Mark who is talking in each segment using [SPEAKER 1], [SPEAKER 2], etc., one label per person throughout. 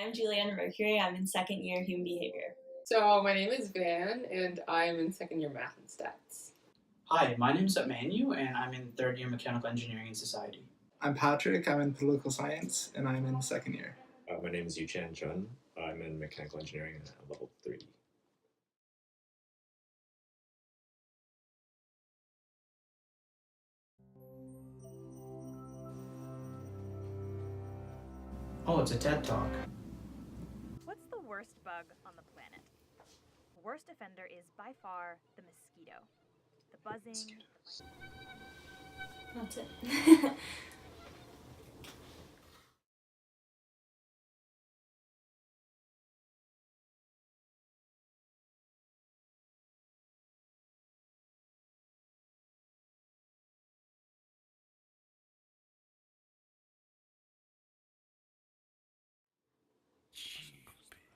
[SPEAKER 1] I'm Julianne Mercury. I'm in second year human behavior.
[SPEAKER 2] So my name is Van, and I'm in second year math and stats.
[SPEAKER 3] Hi, my name is Manu, and I'm in third year mechanical engineering and society.
[SPEAKER 4] I'm Patrick. I'm in political science, and I'm in second year.
[SPEAKER 5] My name is Yuchan Chun. I'm in mechanical engineering at level 3.
[SPEAKER 3] Oh, it's a TED Talk.
[SPEAKER 6] What's the worst bug on the planet? The worst offender is by far the mosquito. The buzzing.
[SPEAKER 1] That's it.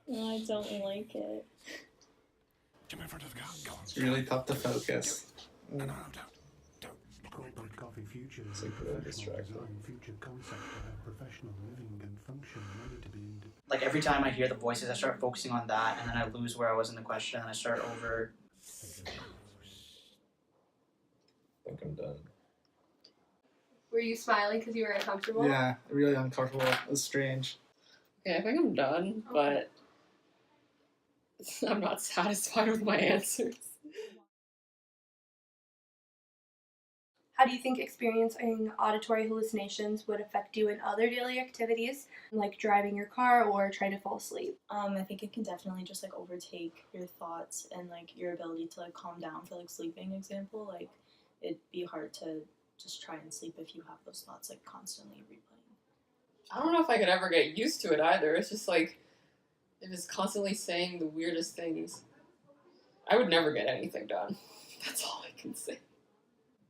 [SPEAKER 1] I don't like it.
[SPEAKER 4] It's really tough to focus.
[SPEAKER 7] Corporate coffee futures
[SPEAKER 5] It's like really distracting.
[SPEAKER 7] future concept professional living and function ready to be
[SPEAKER 3] Like every time I hear the voices, I start focusing on that, and then I lose where I was in the question, and I start over.
[SPEAKER 5] I think I'm done.
[SPEAKER 8] Were you smiling because you were uncomfortable?
[SPEAKER 4] Yeah, really uncomfortable. It was strange.
[SPEAKER 2] Okay, I think I'm done, but I'm not satisfied with my answers.
[SPEAKER 8] How do you think experiencing auditory hallucinations would affect you in other daily activities, like driving your car or trying to fall asleep?
[SPEAKER 1] I think it can definitely just like overtake your thoughts and like your ability to like calm down for like sleeping example. Like it'd be hard to just try and sleep if you have those thoughts like constantly replaying.
[SPEAKER 2] I don't know if I could ever get used to it either. It's just like, if it's constantly saying the weirdest things, I would never get anything done. That's all I can say.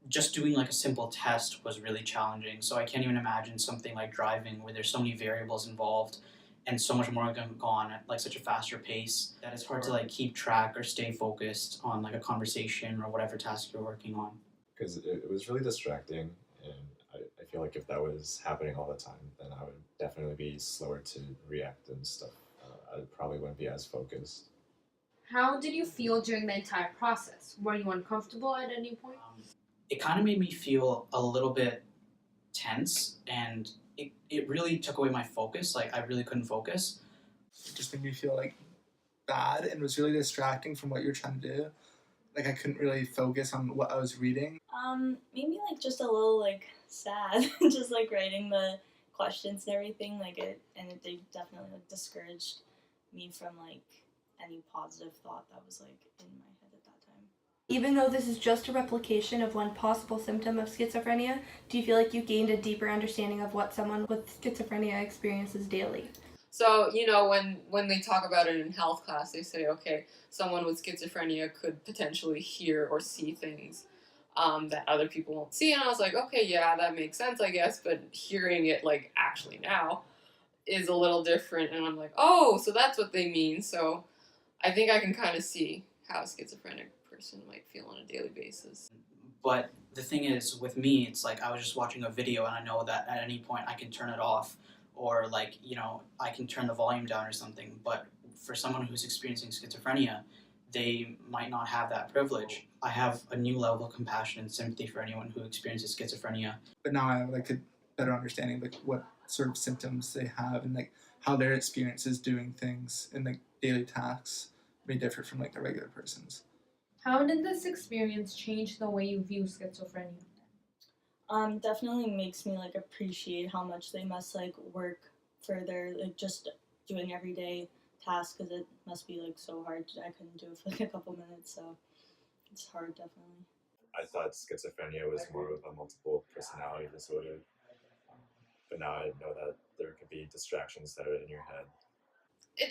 [SPEAKER 3] Just doing like a simple test was really challenging, so I can't even imagine something like driving where there's so many variables involved and so much more going on at like such a faster pace that it's hard to like keep track or stay focused on like a conversation or whatever task you're working on.
[SPEAKER 5] Because it was really distracting, and I feel like if that was happening all the time, then I would definitely be slower to react and stuff. I probably wouldn't be as focused.
[SPEAKER 9] How did you feel during the entire process? Were you uncomfortable at any point?
[SPEAKER 3] It kind of made me feel a little bit tense, and it really took away my focus. Like I really couldn't focus.
[SPEAKER 4] It just made me feel like bad and was really distracting from what you're trying to do. Like I couldn't really focus on what I was reading.
[SPEAKER 1] Made me like just a little like sad, just like writing the questions and everything. Like they definitely like discouraged me from like any positive thought that was like in my head at that time.
[SPEAKER 8] Even though this is just a replication of one possible symptom of schizophrenia, do you feel like you gained a deeper understanding of what someone with schizophrenia experiences daily?
[SPEAKER 2] So, you know, when they talk about it in health class, they say, okay, someone with schizophrenia could potentially hear or see things that other people won't see. And I was like, okay, yeah, that makes sense, I guess. But hearing it, like, actually now is a little different. And I'm like, oh, so that's what they mean. So I think I can kind of see how a schizophrenic person might feel on a daily basis.
[SPEAKER 3] But the thing is, with me, it's like I was just watching a video, and I know that at any point I can turn it off, or like, you know, I can turn the volume down or something. But for someone who's experiencing schizophrenia, they might not have that privilege. I have a new level of compassion and sympathy for anyone who experiences schizophrenia.
[SPEAKER 4] But now I have like a better understanding of like what sort of symptoms they have and like how their experience is doing things and like daily tasks may differ from like the regular person's.
[SPEAKER 9] How did this experience change the way you view schizophrenia?
[SPEAKER 1] Definitely makes me like appreciate how much they must like work further, like just doing everyday tasks, because it must be like so hard. I couldn't do it for like a couple minutes, so it's hard, definitely.
[SPEAKER 5] I thought schizophrenia was more of a multiple personality disorder, but now I know that there could be distractions that are in your head.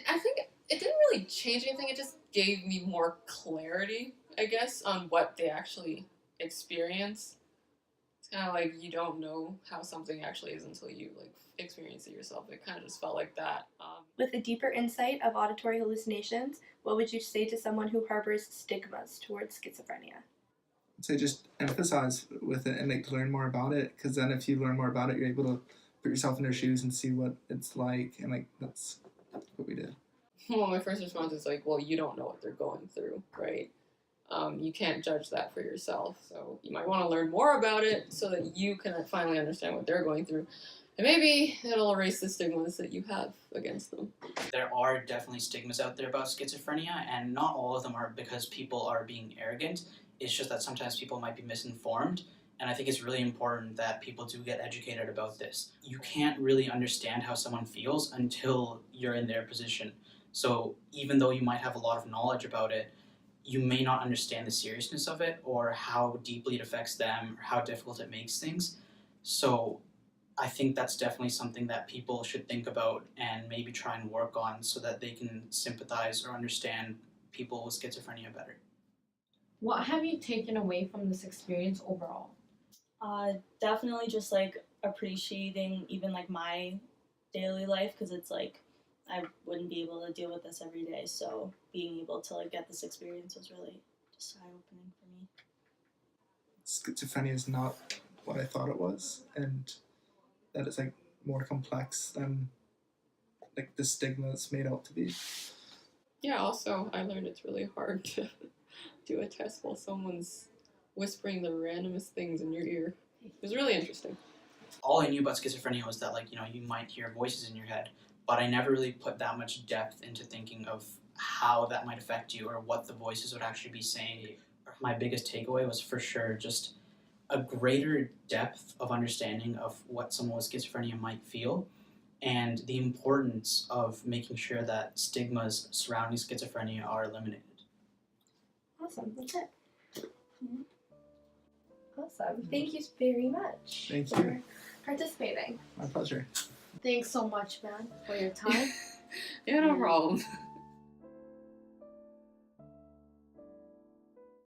[SPEAKER 2] I think it didn't really change anything. It just gave me more clarity, I guess, on what they actually experience. It's kind of like you don't know how something actually is until you like experience it yourself. It kind of just felt like that.
[SPEAKER 8] With a deeper insight of auditory hallucinations, what would you say to someone who harbors stigmas towards schizophrenia?
[SPEAKER 4] So just emphasize with it and like learn more about it, because then if you learn more about it, you're able to put yourself in their shoes and see what it's like, and like that's what we did.
[SPEAKER 2] Well, my first response is like, well, you don't know what they're going through, right? You can't judge that for yourself. So you might want to learn more about it so that you can finally understand what they're going through. And maybe it'll erase the stigmas that you have against them.
[SPEAKER 3] There are definitely stigmas out there about schizophrenia, and not all of them are because people are being arrogant. It's just that sometimes people might be misinformed, and I think it's really important that people do get educated about this. You can't really understand how someone feels until you're in their position. So even though you might have a lot of knowledge about it, you may not understand the seriousness of it or how deeply it affects them or how difficult it makes things. So I think that's definitely something that people should think about and maybe try and work on so that they can sympathize or understand people with schizophrenia better.
[SPEAKER 9] What have you taken away from this experience overall?
[SPEAKER 1] Definitely just like appreciating even like my daily life, because it's like I wouldn't be able to deal with this every day. So being able to like get this experience was really just eye-opening for me.
[SPEAKER 4] Schizophrenia is not what I thought it was, and that it's like more complex than like the stigma it's made out to be.
[SPEAKER 2] Yeah, also, I learned it's really hard to do a test while someone's whispering the randomest things in your ear. It was really interesting.
[SPEAKER 3] All I knew about schizophrenia was that, like, you know, you might hear voices in your head, but I never really put that much depth into thinking of how that might affect you or what the voices would actually be saying. My biggest takeaway was for sure just a greater depth of understanding of what someone with schizophrenia might feel, and the importance of making sure that stigmas surrounding schizophrenia are eliminated.
[SPEAKER 8] Awesome. That's it. Awesome. Thank you very much
[SPEAKER 4] Thank
[SPEAKER 8] for
[SPEAKER 4] you.
[SPEAKER 8] participating.
[SPEAKER 4] My pleasure.
[SPEAKER 9] Thanks so much, man, for your time.
[SPEAKER 2] Yeah, no problem.